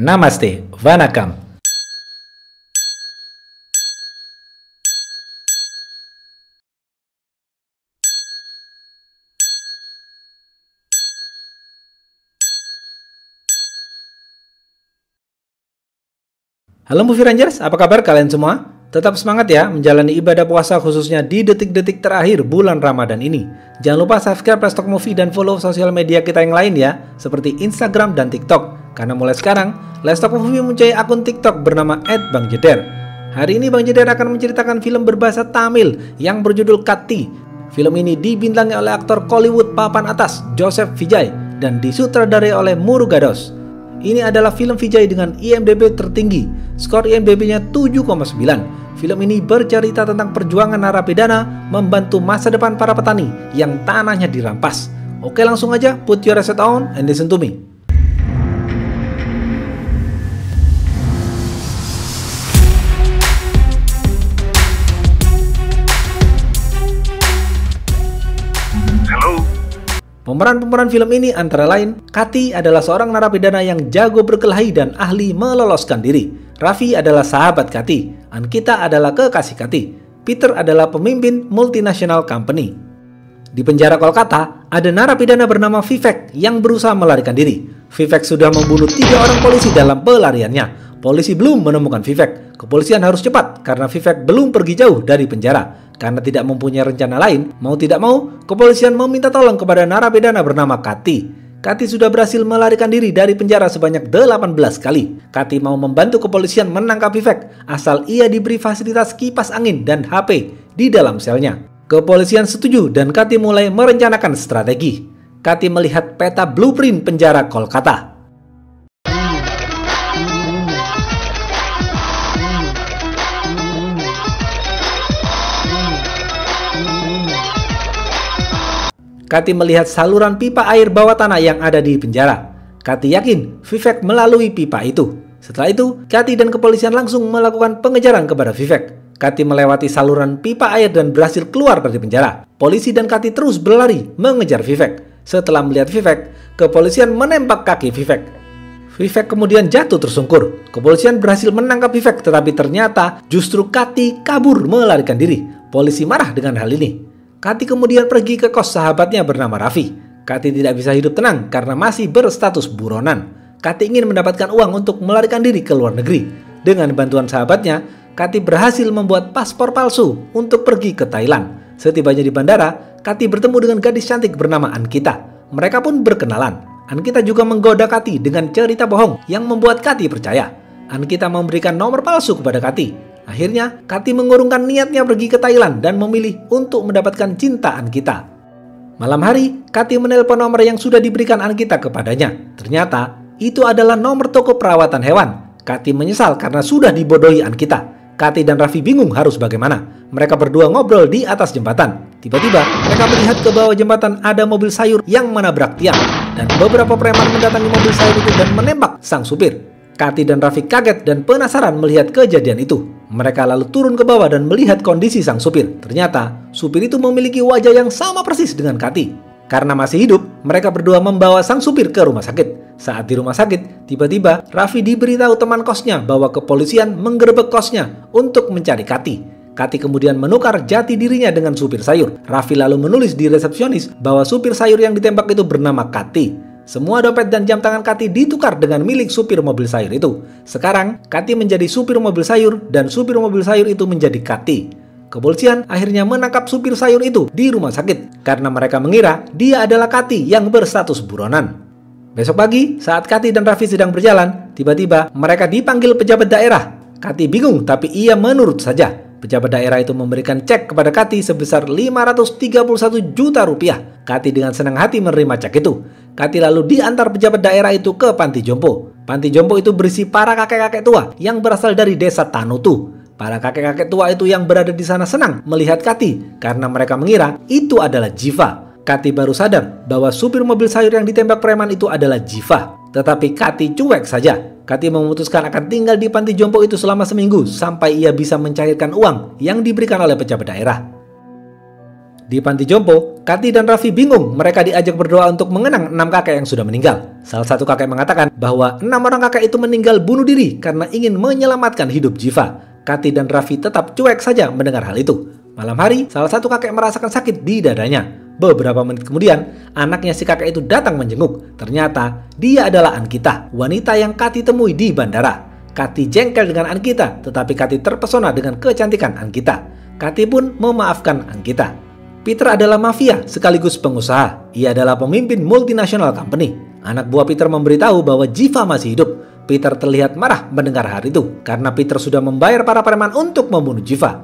Namaste, Vanakkam. Halo Movie Rangers, apa kabar kalian semua? Tetap semangat ya menjalani ibadah puasa khususnya di detik-detik terakhir bulan Ramadan ini. Jangan lupa subscribe Restock Movie dan follow sosial media kita yang lain ya, seperti Instagram dan TikTok. Karena mulai sekarang, Restock Movie mempunyai akun TikTok bernama @bangjeder. Hari ini Bang Jeder akan menceritakan film berbahasa Tamil yang berjudul Katti. Film ini dibintangi oleh aktor Kollywood papan atas Joseph Vijay dan disutradarai oleh Murugadoss. Ini adalah film Vijay dengan IMDb tertinggi, skor IMDb-nya 7,9. Film ini bercerita tentang perjuangan narapidana membantu masa depan para petani yang tanahnya dirampas. Oke, langsung aja put your headset on and listen to me. Pemeran-pemeran film ini antara lain, Katti adalah seorang narapidana yang jago berkelahi dan ahli meloloskan diri. Raffi adalah sahabat Katti. Ankita adalah kekasih Katti. Peter adalah pemimpin multinational company. Di penjara Kolkata, ada narapidana bernama Vivek yang berusaha melarikan diri. Vivek sudah membunuh 3 orang polisi dalam pelariannya. Polisi belum menemukan Vivek. Kepolisian harus cepat karena Vivek belum pergi jauh dari penjara. Karena tidak mempunyai rencana lain, mau tidak mau, kepolisian meminta tolong kepada narapidana bernama Katti. Katti sudah berhasil melarikan diri dari penjara sebanyak 18 kali. Katti mau membantu kepolisian menangkap Vivek, asal ia diberi fasilitas kipas angin dan HP di dalam selnya. Kepolisian setuju dan Katti mulai merencanakan strategi. Katti melihat peta blueprint penjara Kolkata. Katti melihat saluran pipa air bawah tanah yang ada di penjara. Katti yakin Vivek melalui pipa itu. Setelah itu, Katti dan kepolisian langsung melakukan pengejaran kepada Vivek. Katti melewati saluran pipa air dan berhasil keluar dari penjara. Polisi dan Katti terus berlari mengejar Vivek. Setelah melihat Vivek, kepolisian menembak kaki Vivek. Vivek kemudian jatuh tersungkur. Kepolisian berhasil menangkap Vivek, tetapi ternyata justru Katti kabur melarikan diri. Polisi marah dengan hal ini. Katti kemudian pergi ke kos sahabatnya bernama Raffi. Katti tidak bisa hidup tenang karena masih berstatus buronan. Katti ingin mendapatkan uang untuk melarikan diri ke luar negeri. Dengan bantuan sahabatnya, Katti berhasil membuat paspor palsu untuk pergi ke Thailand. Setibanya di bandara, Katti bertemu dengan gadis cantik bernama Ankita. Mereka pun berkenalan. Ankita juga menggoda Katti dengan cerita bohong yang membuat Katti percaya. Ankita memberikan nomor palsu kepada Katti. Akhirnya, Katti mengurungkan niatnya pergi ke Thailand dan memilih untuk mendapatkan cinta Ankita. Malam hari, Katti menelpon nomor yang sudah diberikan Ankita kepadanya. Ternyata, itu adalah nomor toko perawatan hewan. Katti menyesal karena sudah dibodohi Ankita. Katti dan Raffi bingung harus bagaimana. Mereka berdua ngobrol di atas jembatan. Tiba-tiba, mereka melihat ke bawah jembatan ada mobil sayur yang menabrak tiang. Dan beberapa preman mendatangi mobil sayur itu dan menembak sang supir. Katti dan Raffi kaget dan penasaran melihat kejadian itu. Mereka lalu turun ke bawah dan melihat kondisi sang supir. Ternyata, supir itu memiliki wajah yang sama persis dengan Katti. Karena masih hidup, mereka berdua membawa sang supir ke rumah sakit. Saat di rumah sakit, tiba-tiba Raffi diberitahu teman kosnya bahwa kepolisian menggerebek kosnya untuk mencari Katti. Katti kemudian menukar jati dirinya dengan supir sayur. Raffi lalu menulis di resepsionis bahwa supir sayur yang ditembak itu bernama Katti. Semua dompet dan jam tangan Katti ditukar dengan milik supir mobil sayur itu. Sekarang, Katti menjadi supir mobil sayur dan supir mobil sayur itu menjadi Katti. Kepolisian akhirnya menangkap supir sayur itu di rumah sakit karena mereka mengira dia adalah Katti yang berstatus buronan. Besok pagi, saat Katti dan Raffi sedang berjalan, tiba-tiba mereka dipanggil pejabat daerah. Katti bingung tapi ia menurut saja. Pejabat daerah itu memberikan cek kepada Katti sebesar 531 juta rupiah. Katti dengan senang hati menerima cek itu. Katti lalu diantar pejabat daerah itu ke panti jompo. Panti jompo itu berisi para kakek-kakek tua yang berasal dari desa Tanutu. Para kakek-kakek tua itu yang berada di sana senang melihat Katti karena mereka mengira itu adalah Jiva. Katti baru sadar bahwa supir mobil sayur yang ditembak preman itu adalah Jiva. Tetapi Katti cuek saja. Katti memutuskan akan tinggal di panti jompo itu selama seminggu sampai ia bisa mencairkan uang yang diberikan oleh pejabat daerah. Di panti jompo, Kati dan Raffi bingung. Mereka diajak berdoa untuk mengenang 6 kakek yang sudah meninggal. Salah satu kakek mengatakan bahwa 6 orang kakek itu meninggal bunuh diri karena ingin menyelamatkan hidup Ziva. Kati dan Raffi tetap cuek saja mendengar hal itu. Malam hari, salah satu kakek merasakan sakit di dadanya. Beberapa menit kemudian, anaknya si kakek itu datang menjenguk. Ternyata dia adalah Ankita, wanita yang Kati temui di bandara. Kati jengkel dengan Ankita, tetapi Kati terpesona dengan kecantikan Ankita. Kati pun memaafkan Ankita. Peter adalah mafia sekaligus pengusaha. Ia adalah pemimpin multinational company. Anak buah Peter memberitahu bahwa Ziva masih hidup. Peter terlihat marah mendengar hal itu karena Peter sudah membayar para preman untuk membunuh Ziva.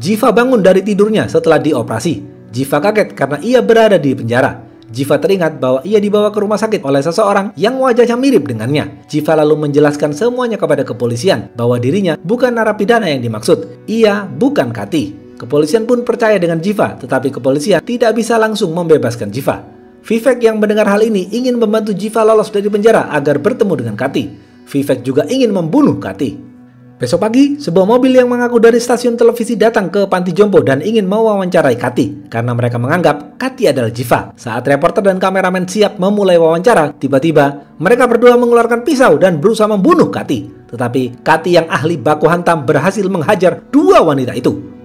Ziva bangun dari tidurnya setelah dioperasi. Ziva kaget karena ia berada di penjara. Ziva teringat bahwa ia dibawa ke rumah sakit oleh seseorang yang wajahnya mirip dengannya. Ziva lalu menjelaskan semuanya kepada kepolisian bahwa dirinya bukan narapidana yang dimaksud. Ia bukan Kati. Kepolisian pun percaya dengan Ziva, tetapi kepolisian tidak bisa langsung membebaskan Ziva. Vivek yang mendengar hal ini ingin membantu Ziva lolos dari penjara agar bertemu dengan Kati. Vivek juga ingin membunuh Kati. Besok pagi, sebuah mobil yang mengaku dari stasiun televisi datang ke panti jompo dan ingin mewawancarai Kati karena mereka menganggap Kati adalah Ziva. Saat reporter dan kameramen siap memulai wawancara, tiba-tiba mereka berdua mengeluarkan pisau dan berusaha membunuh Kati. Tetapi Kati yang ahli baku hantam berhasil menghajar 2 wanita itu.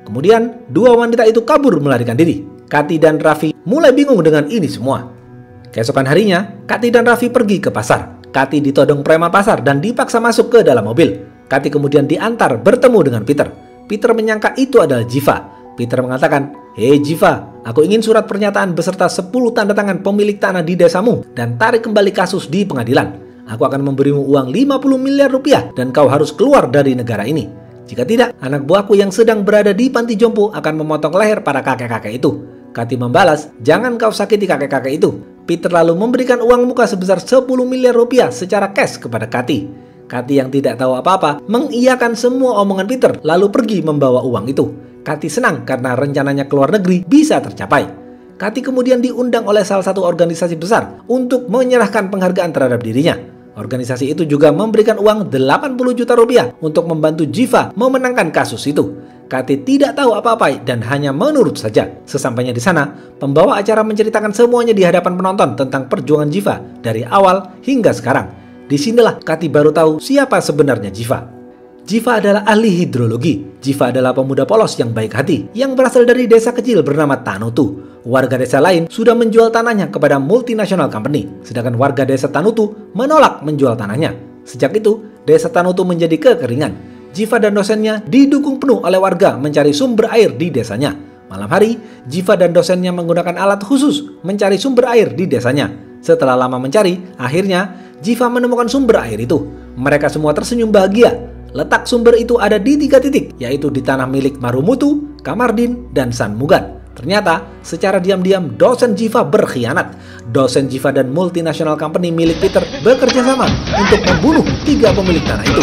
Kemudian, 2 wanita itu kabur melarikan diri. Kati dan Raffi mulai bingung dengan ini semua. Keesokan harinya, Kati dan Raffi pergi ke pasar. Kati ditodong preman pasar dan dipaksa masuk ke dalam mobil. Kati kemudian diantar bertemu dengan Peter. Peter menyangka itu adalah Ziva. Peter mengatakan, "Hei Ziva, aku ingin surat pernyataan beserta 10 tanda tangan pemilik tanah di desamu dan tarik kembali kasus di pengadilan. Aku akan memberimu uang 50 miliar rupiah dan kau harus keluar dari negara ini. Jika tidak, anak buahku yang sedang berada di panti jompo akan memotong leher para kakek-kakek itu." Kati membalas, "Jangan kau sakiti kakek-kakek itu." Peter lalu memberikan uang muka sebesar 10 miliar rupiah secara cash kepada Kati. Kati yang tidak tahu apa-apa mengiyakan semua omongan Peter lalu pergi membawa uang itu. Kati senang karena rencananya keluar negeri bisa tercapai. Kati kemudian diundang oleh salah satu organisasi besar untuk menyerahkan penghargaan terhadap dirinya. Organisasi itu juga memberikan uang 80 juta rupiah untuk membantu Ziva memenangkan kasus itu. Kati tidak tahu apa-apa dan hanya menurut saja. Sesampainya di sana, pembawa acara menceritakan semuanya di hadapan penonton tentang perjuangan Ziva dari awal hingga sekarang. Disinilah Kati baru tahu siapa sebenarnya Ziva. Ziva adalah ahli hidrologi. Ziva adalah pemuda polos yang baik hati, yang berasal dari desa kecil bernama Tanutu. Warga desa lain sudah menjual tanahnya kepada multinational company, sedangkan warga desa Tanutu menolak menjual tanahnya. Sejak itu, desa Tanutu menjadi kekeringan. Ziva dan dosennya didukung penuh oleh warga mencari sumber air di desanya. Malam hari, Ziva dan dosennya menggunakan alat khusus mencari sumber air di desanya. Setelah lama mencari, akhirnya Ziva menemukan sumber air itu. Mereka semua tersenyum bahagia. Letak sumber itu ada di 3 titik, yaitu di tanah milik Marumutu, Kamardin, dan San Mugan. Ternyata, secara diam-diam dosen Ziva berkhianat. Dosen Ziva dan multinational company milik Peter bekerja sama untuk membunuh 3 pemilik tanah itu.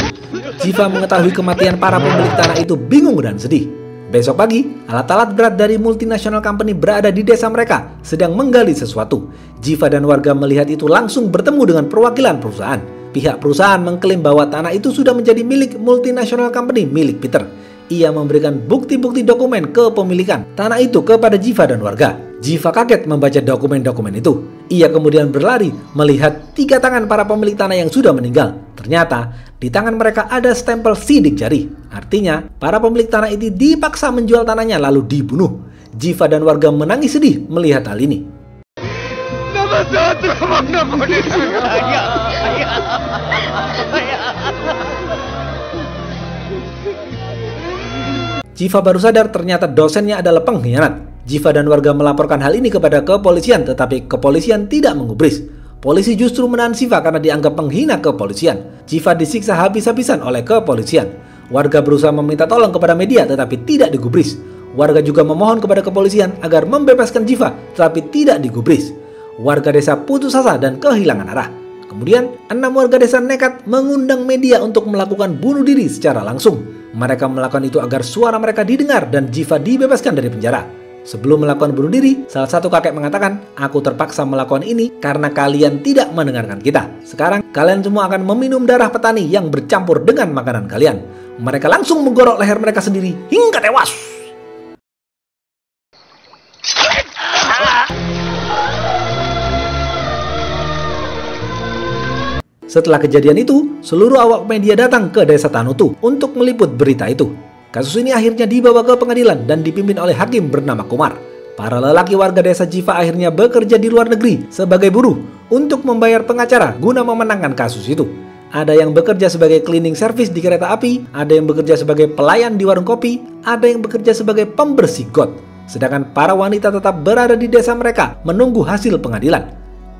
Ziva mengetahui kematian para pemilik tanah itu bingung dan sedih. Besok pagi, alat-alat berat dari multinational company berada di desa mereka, sedang menggali sesuatu. Ziva dan warga melihat itu langsung bertemu dengan perwakilan perusahaan. Pihak perusahaan mengklaim bahwa tanah itu sudah menjadi milik multinational company milik Peter. Ia memberikan bukti-bukti dokumen kepemilikan tanah itu kepada Ziva dan warga. Ziva kaget membaca dokumen-dokumen itu. Ia kemudian berlari melihat 3 tangan para pemilik tanah yang sudah meninggal. Ternyata di tangan mereka ada stempel sidik jari. Artinya para pemilik tanah itu dipaksa menjual tanahnya lalu dibunuh. Ziva dan warga menangis sedih melihat hal ini. Ziva baru sadar ternyata dosennya adalah pengkhianat. Ziva dan warga melaporkan hal ini kepada kepolisian, tetapi kepolisian tidak menggubris. Polisi justru menahan Ziva karena dianggap penghina kepolisian. Ziva disiksa habis-habisan oleh kepolisian. Warga berusaha meminta tolong kepada media, tetapi tidak digubris. Warga juga memohon kepada kepolisian agar membebaskan Ziva, tetapi tidak digubris. Warga desa putus asa dan kehilangan arah. Kemudian, 6 warga desa nekat mengundang media untuk melakukan bunuh diri secara langsung. Mereka melakukan itu agar suara mereka didengar dan Ziva dibebaskan dari penjara. Sebelum melakukan bunuh diri, salah satu kakek mengatakan, "Aku terpaksa melakukan ini karena kalian tidak mendengarkan kita. Sekarang kalian semua akan meminum darah petani yang bercampur dengan makanan kalian." Mereka langsung menggorok leher mereka sendiri hingga tewas. Setelah kejadian itu, seluruh awak media datang ke desa Tanutu untuk meliput berita itu. Kasus ini akhirnya dibawa ke pengadilan dan dipimpin oleh hakim bernama Kumar. Para lelaki warga desa Jiva akhirnya bekerja di luar negeri sebagai buruh untuk membayar pengacara guna memenangkan kasus itu. Ada yang bekerja sebagai cleaning service di kereta api, ada yang bekerja sebagai pelayan di warung kopi, ada yang bekerja sebagai pembersih got. Sedangkan para wanita tetap berada di desa mereka menunggu hasil pengadilan.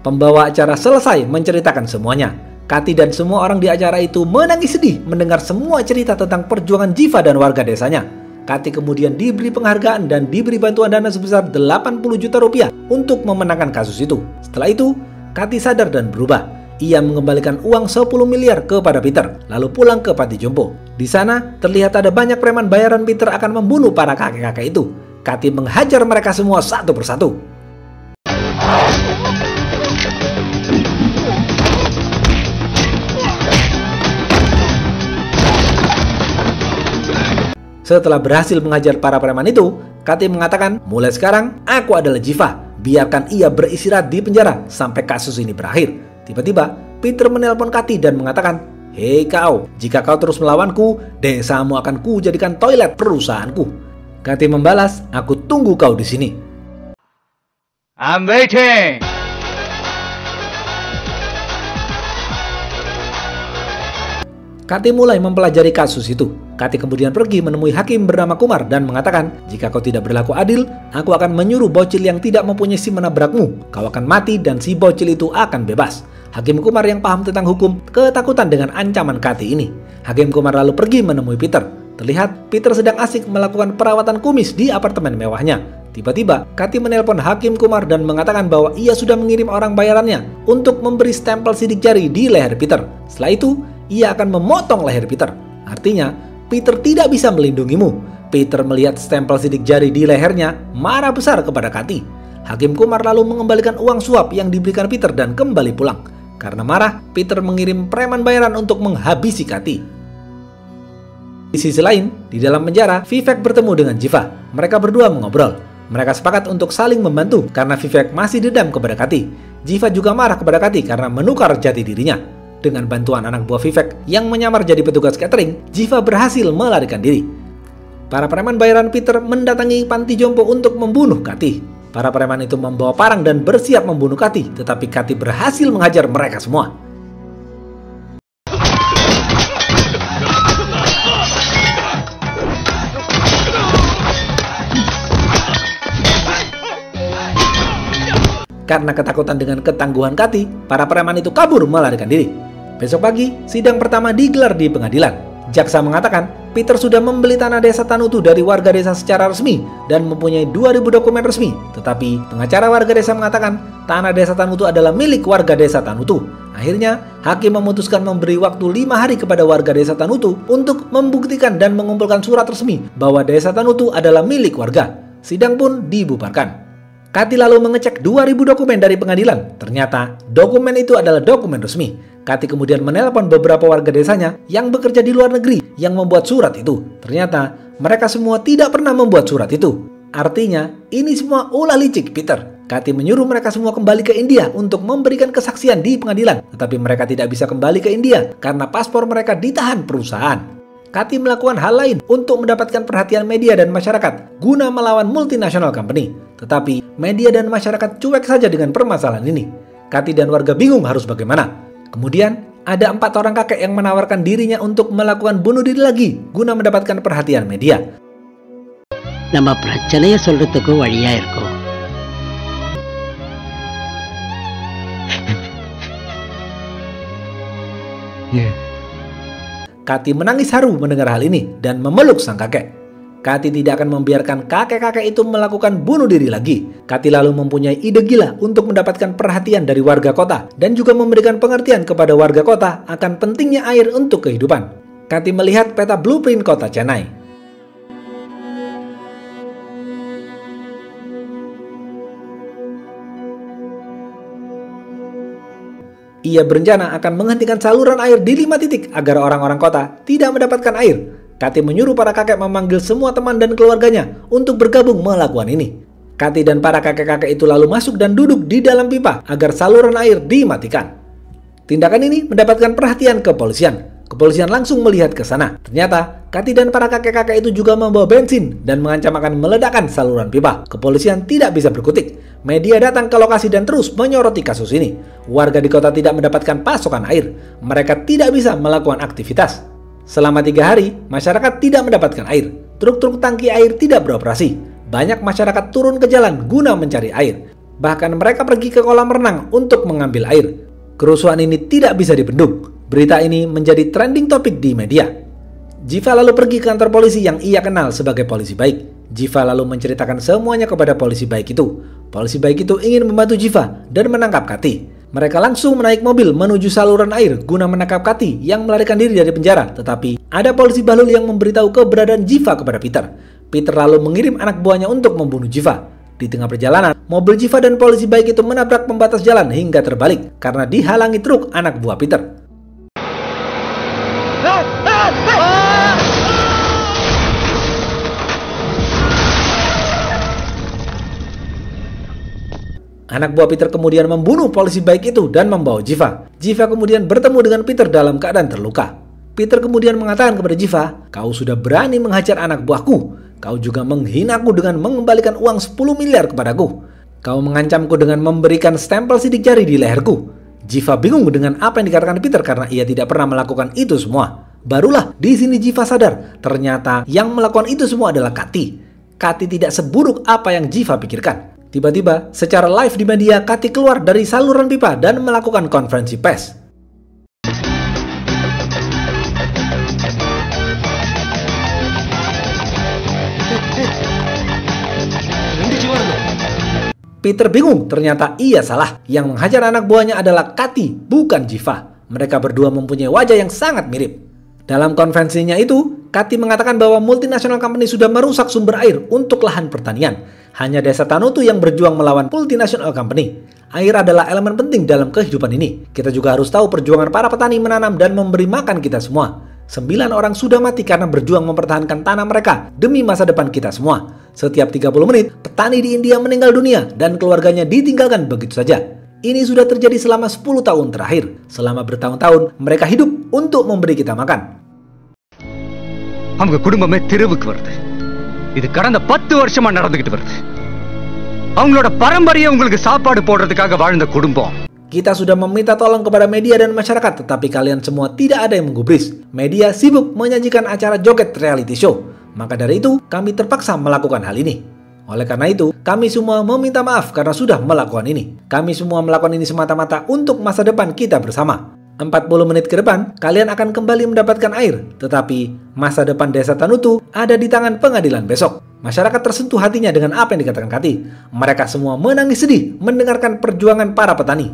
Pembawa acara selesai menceritakan semuanya. Kati dan semua orang di acara itu menangis sedih mendengar semua cerita tentang perjuangan Jiva dan warga desanya. Kati kemudian diberi penghargaan dan diberi bantuan dana sebesar 80 juta rupiah untuk memenangkan kasus itu. Setelah itu, Kati sadar dan berubah. Ia mengembalikan uang 10 miliar kepada Peter, lalu pulang ke Panti Jompo. Di sana, terlihat ada banyak preman bayaran Peter akan membunuh para kakek-kakek itu. Kati menghajar mereka semua satu persatu. Setelah berhasil mengajar para preman itu, Kati mengatakan, "Mulai sekarang, aku adalah Jiva. Biarkan ia beristirahat di penjara sampai kasus ini berakhir." Tiba-tiba, Peter menelpon Kati dan mengatakan, "Hei kau, jika kau terus melawanku, desamu akan kujadikan toilet perusahaanku." Kati membalas, "Aku tunggu kau di sini." I'm waiting. Kati mulai mempelajari kasus itu. Kati kemudian pergi menemui hakim bernama Kumar dan mengatakan, "Jika kau tidak berlaku adil, aku akan menyuruh bocil yang tidak mempunyai SIM menabrakmu. Kau akan mati dan si bocil itu akan bebas." Hakim Kumar yang paham tentang hukum ketakutan dengan ancaman Kati ini. Hakim Kumar lalu pergi menemui Peter. Terlihat Peter sedang asik melakukan perawatan kumis di apartemen mewahnya. Tiba-tiba, Kati menelpon Hakim Kumar dan mengatakan bahwa ia sudah mengirim orang bayarannya untuk memberi stempel sidik jari di leher Peter. Setelah itu, ia akan memotong leher Peter. Artinya, Peter tidak bisa melindungimu. Peter melihat stempel sidik jari di lehernya, marah besar kepada Kati. Hakim Kumar lalu mengembalikan uang suap yang diberikan Peter dan kembali pulang. Karena marah, Peter mengirim preman bayaran untuk menghabisi Kati. Di sisi lain, di dalam penjara, Vivek bertemu dengan Jiva. Mereka berdua mengobrol. Mereka sepakat untuk saling membantu karena Vivek masih dendam kepada Kati. Jiva juga marah kepada Kati karena menukar jati dirinya. Dengan bantuan anak buah Vivek yang menyamar jadi petugas catering, Jiva berhasil melarikan diri. Para preman bayaran Peter mendatangi Panti Jompo untuk membunuh Kati. Para preman itu membawa parang dan bersiap membunuh Kati, tetapi Kati berhasil menghajar mereka semua. Karena ketakutan dengan ketangguhan Kati, para preman itu kabur melarikan diri. Besok pagi, sidang pertama digelar di pengadilan. Jaksa mengatakan, Peter sudah membeli tanah desa Tanutu dari warga desa secara resmi dan mempunyai 2000 dokumen resmi. Tetapi, pengacara warga desa mengatakan, tanah desa Tanutu adalah milik warga desa Tanutu. Akhirnya, hakim memutuskan memberi waktu 5 hari kepada warga desa Tanutu untuk membuktikan dan mengumpulkan surat resmi bahwa desa Tanutu adalah milik warga. Sidang pun dibubarkan. Kati lalu mengecek 2000 dokumen dari pengadilan. Ternyata dokumen itu adalah dokumen resmi. Kati kemudian menelpon beberapa warga desanya yang bekerja di luar negeri yang membuat surat itu. Ternyata mereka semua tidak pernah membuat surat itu. Artinya ini semua ulah licik Peter. Kati menyuruh mereka semua kembali ke India untuk memberikan kesaksian di pengadilan. Tetapi mereka tidak bisa kembali ke India karena paspor mereka ditahan perusahaan. Kati melakukan hal lain untuk mendapatkan perhatian media dan masyarakat guna melawan multinational company. Tetapi media dan masyarakat cuek saja dengan permasalahan ini. Kati dan warga bingung harus bagaimana. Kemudian ada 4 orang kakek yang menawarkan dirinya untuk melakukan bunuh diri lagi guna mendapatkan perhatian media. Nama பிரச்சனையை சொல்றதுக்கு வழியா இருக்கும். Kati menangis haru mendengar hal ini dan memeluk sang kakek. Kati tidak akan membiarkan kakek-kakek itu melakukan bunuh diri lagi. Kati lalu mempunyai ide gila untuk mendapatkan perhatian dari warga kota dan juga memberikan pengertian kepada warga kota akan pentingnya air untuk kehidupan. Kati melihat peta blueprint kota Chennai. Ia berencana akan menghentikan saluran air di 5 titik agar orang-orang kota tidak mendapatkan air. Kati menyuruh para kakek memanggil semua teman dan keluarganya untuk bergabung melakukan ini. Kati dan para kakek-kakek itu lalu masuk dan duduk di dalam pipa agar saluran air dimatikan. Tindakan ini mendapatkan perhatian kepolisian. Kepolisian langsung melihat ke sana. Ternyata, Kati dan para kakek-kakek itu juga membawa bensin dan mengancam akan meledakkan saluran pipa. Kepolisian tidak bisa berkutik. Media datang ke lokasi dan terus menyoroti kasus ini. Warga di kota tidak mendapatkan pasokan air. Mereka tidak bisa melakukan aktivitas. Selama 3 hari, masyarakat tidak mendapatkan air. Truk-truk tangki air tidak beroperasi. Banyak masyarakat turun ke jalan guna mencari air. Bahkan mereka pergi ke kolam renang untuk mengambil air. Kerusuhan ini tidak bisa dibendung. Berita ini menjadi trending topik di media. Jiva lalu pergi ke kantor polisi yang ia kenal sebagai polisi baik. Jiva lalu menceritakan semuanya kepada polisi baik itu. Polisi baik itu ingin membantu Jiva dan menangkap Kati. Mereka langsung menaik mobil menuju saluran air guna menangkap Kati yang melarikan diri dari penjara. Tetapi ada polisi bahlul yang memberitahu keberadaan Jiva kepada Peter. Peter lalu mengirim anak buahnya untuk membunuh Jiva. Di tengah perjalanan, mobil Jiva dan polisi baik itu menabrak pembatas jalan hingga terbalik karena dihalangi truk anak buah Peter. Anak buah Peter kemudian membunuh polisi baik itu dan membawa Jiva. Jiva kemudian bertemu dengan Peter dalam keadaan terluka. Peter kemudian mengatakan kepada Jiva, "Kau sudah berani menghajar anak buahku. Kau juga menghinaku dengan mengembalikan uang 10 miliar kepadaku. Kau mengancamku dengan memberikan stempel sidik jari di leherku." Jiva bingung dengan apa yang dikatakan Peter karena ia tidak pernah melakukan itu semua. Barulah di sini Jiva sadar, ternyata yang melakukan itu semua adalah Kati. Kati tidak seburuk apa yang Jiva pikirkan. Tiba-tiba, secara live di media, Kati keluar dari saluran pipa dan melakukan konferensi pers. Peter bingung, ternyata ia salah. Yang menghajar anak buahnya adalah Kati, bukan Jiva. Mereka berdua mempunyai wajah yang sangat mirip. Dalam konferensinya itu, Kati mengatakan bahwa multinational company sudah merusak sumber air untuk lahan pertanian. Hanya desa Tanutu yang berjuang melawan multinational company. Air adalah elemen penting dalam kehidupan ini. Kita juga harus tahu perjuangan para petani menanam dan memberi makan kita semua. 9 orang sudah mati karena berjuang mempertahankan tanah mereka demi masa depan kita semua. Setiap 30 menit, petani di India meninggal dunia dan keluarganya ditinggalkan begitu saja. Ini sudah terjadi selama 10 tahun terakhir. Selama bertahun-tahun, mereka hidup untuk memberi kita makan. அவங்க குடும்பமே தெருவுக்கு வருது. இது கடந்த 10 வருஷமா நடந்துகிட்டு வருது. அவங்களோட பரம்பரையை உங்களுக்கு சாப்பாடு போடுறதுக்காக வாழ்ந்த குடும்பம். Kita sudah meminta tolong kepada media dan masyarakat, tetapi kalian semua tidak ada yang menggubris. Media sibuk menyajikan acara joget reality show. Maka dari itu, kami terpaksa melakukan hal ini. Oleh karena itu, kami semua meminta maaf karena sudah melakukan ini. Kami semua melakukan ini semata-mata untuk masa depan kita bersama. 40 menit ke depan, kalian akan kembali mendapatkan air. Tetapi, masa depan desa Tanutu ada di tangan pengadilan besok. Masyarakat tersentuh hatinya dengan apa yang dikatakan Kati. Mereka semua menangis sedih mendengarkan perjuangan para petani.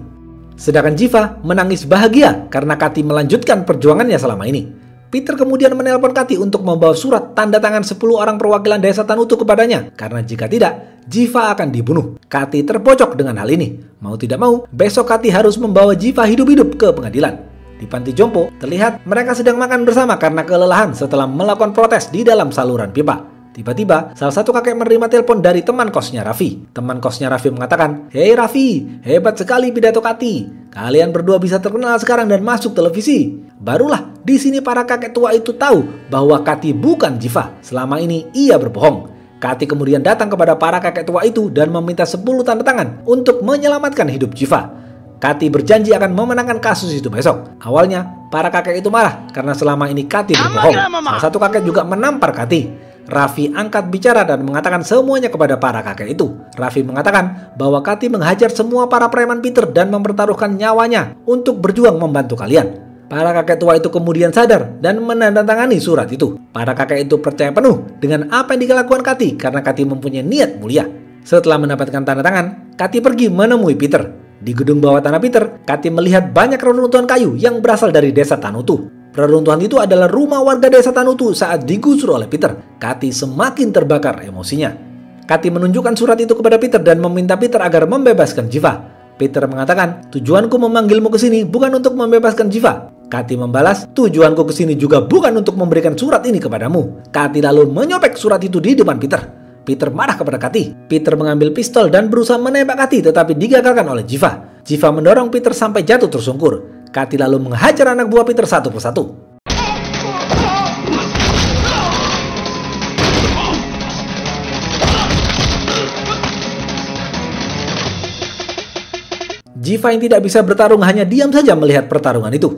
Sedangkan Jiva menangis bahagia karena Kati melanjutkan perjuangannya selama ini. Peter kemudian menelpon Kati untuk membawa surat tanda tangan 10 orang perwakilan desa Tanutu kepadanya. Karena jika tidak, Jiva akan dibunuh. Kati terpojok dengan hal ini. Mau tidak mau, besok Kati harus membawa Jiva hidup-hidup ke pengadilan. Di panti jompo, terlihat mereka sedang makan bersama karena kelelahan setelah melakukan protes di dalam saluran pipa. Tiba-tiba, salah satu kakek menerima telepon dari teman kosnya Raffi. Teman kosnya Raffi mengatakan, "Hei Raffi, hebat sekali pidato Kati. Kalian berdua bisa terkenal sekarang dan masuk televisi." Barulah di sini para kakek tua itu tahu bahwa Kati bukan Jiva. Selama ini ia berbohong. Kati kemudian datang kepada para kakek tua itu dan meminta 10 tanda tangan untuk menyelamatkan hidup Jiva. Kati berjanji akan memenangkan kasus itu besok. Awalnya, para kakek itu marah karena selama ini Kati berbohong. Salah satu kakek juga menampar Kati. Raffi angkat bicara dan mengatakan semuanya kepada para kakek itu. Raffi mengatakan bahwa Kati menghajar semua para preman Peter dan mempertaruhkan nyawanya untuk berjuang membantu kalian. Para kakek tua itu kemudian sadar dan menandatangani surat itu. Para kakek itu percaya penuh dengan apa yang dilakukan Kati karena Kati mempunyai niat mulia. Setelah mendapatkan tanda tangan, Kati pergi menemui Peter. Di gedung bawah tanah Peter, Kati melihat banyak reruntuhan kayu yang berasal dari desa Tanutu. Reruntuhan itu adalah rumah warga desa Tanutu saat digusur oleh Peter. Kati semakin terbakar emosinya. Kati menunjukkan surat itu kepada Peter dan meminta Peter agar membebaskan Jiva. Peter mengatakan, tujuanku memanggilmu ke sini bukan untuk membebaskan Jiva. Katy membalas, tujuanku ke sini juga bukan untuk memberikan surat ini kepadamu. Katy lalu menyopek surat itu di depan Peter. Peter marah kepada Katy. Peter mengambil pistol dan berusaha menembak Katy, tetapi digagalkan oleh Jiva. Jiva mendorong Peter sampai jatuh tersungkur. Katy lalu menghajar anak buah Peter satu persatu. Jiva yang tidak bisa bertarung hanya diam saja melihat pertarungan itu.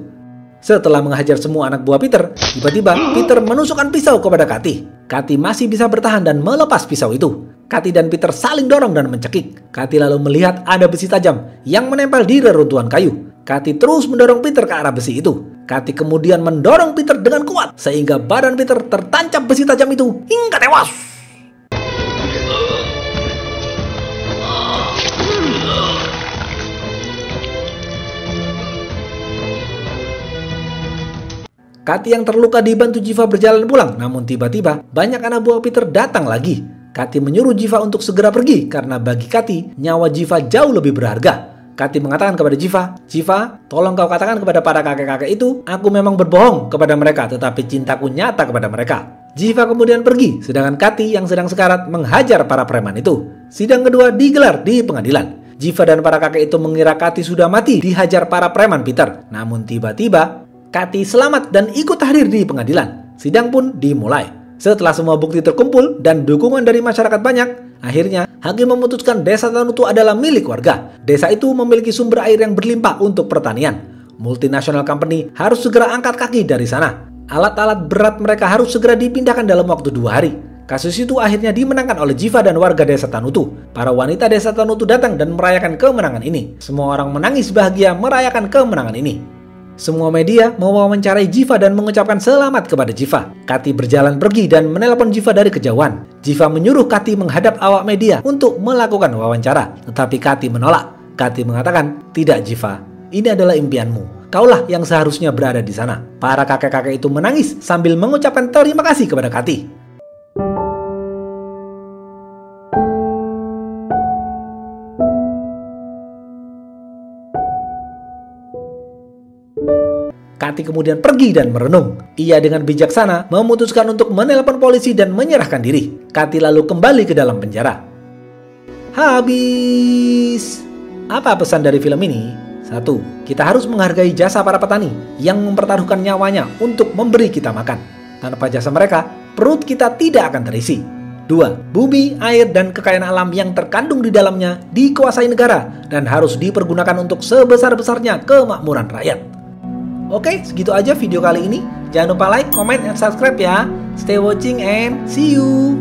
Setelah menghajar semua anak buah Peter, tiba-tiba Peter menusukkan pisau kepada Katy. Katy masih bisa bertahan dan melepas pisau itu. Katy dan Peter saling dorong dan mencekik. Katy lalu melihat ada besi tajam yang menempel di reruntuhan kayu. Katy terus mendorong Peter ke arah besi itu. Katy kemudian mendorong Peter dengan kuat sehingga badan Peter tertancap besi tajam itu hingga tewas. Katy yang terluka dibantu Jiva berjalan pulang, namun tiba-tiba banyak anak buah Peter datang lagi. Katy menyuruh Jiva untuk segera pergi karena bagi Katy, nyawa Jiva jauh lebih berharga. Katy mengatakan kepada Jiva, Jiva, tolong kau katakan kepada para kakek-kakek itu, aku memang berbohong kepada mereka, tetapi cintaku nyata kepada mereka. Jiva kemudian pergi, sedangkan Katy yang sedang sekarat menghajar para preman itu. Sidang kedua digelar di pengadilan. Jiva dan para kakek itu mengira Katy sudah mati dihajar para preman Peter. Namun tiba-tiba, Katy selamat dan ikut hadir di pengadilan. Sidang pun dimulai. Setelah semua bukti terkumpul dan dukungan dari masyarakat banyak, akhirnya hakim memutuskan Desa Tanutu adalah milik warga. Desa itu memiliki sumber air yang berlimpah untuk pertanian. Multinational company harus segera angkat kaki dari sana. Alat-alat berat mereka harus segera dipindahkan dalam waktu 2 hari. Kasus itu akhirnya dimenangkan oleh Jiva dan warga Desa Tanutu. Para wanita Desa Tanutu datang dan merayakan kemenangan ini. Semua orang menangis bahagia merayakan kemenangan ini. Semua media mewawancarai Jiva dan mengucapkan selamat kepada Jiva. Katy berjalan pergi dan menelpon Jiva dari kejauhan. Jiva menyuruh Katy menghadap awak media untuk melakukan wawancara. Tetapi Katy menolak. Katy mengatakan, tidak Jiva, ini adalah impianmu. Kaulah yang seharusnya berada di sana. Para kakek-kakek itu menangis sambil mengucapkan terima kasih kepada Katy. Katy kemudian pergi dan merenung. Ia dengan bijaksana memutuskan untuk menelpon polisi dan menyerahkan diri. Katy lalu kembali ke dalam penjara. Habis. Apa pesan dari film ini? 1. Kita harus menghargai jasa para petani yang mempertaruhkan nyawanya untuk memberi kita makan. Tanpa jasa mereka, perut kita tidak akan terisi. 2. Bumi, air, dan kekayaan alam yang terkandung di dalamnya dikuasai negara dan harus dipergunakan untuk sebesar-besarnya kemakmuran rakyat. Oke, segitu aja video kali ini. Jangan lupa like, comment, and subscribe ya. Stay watching and see you.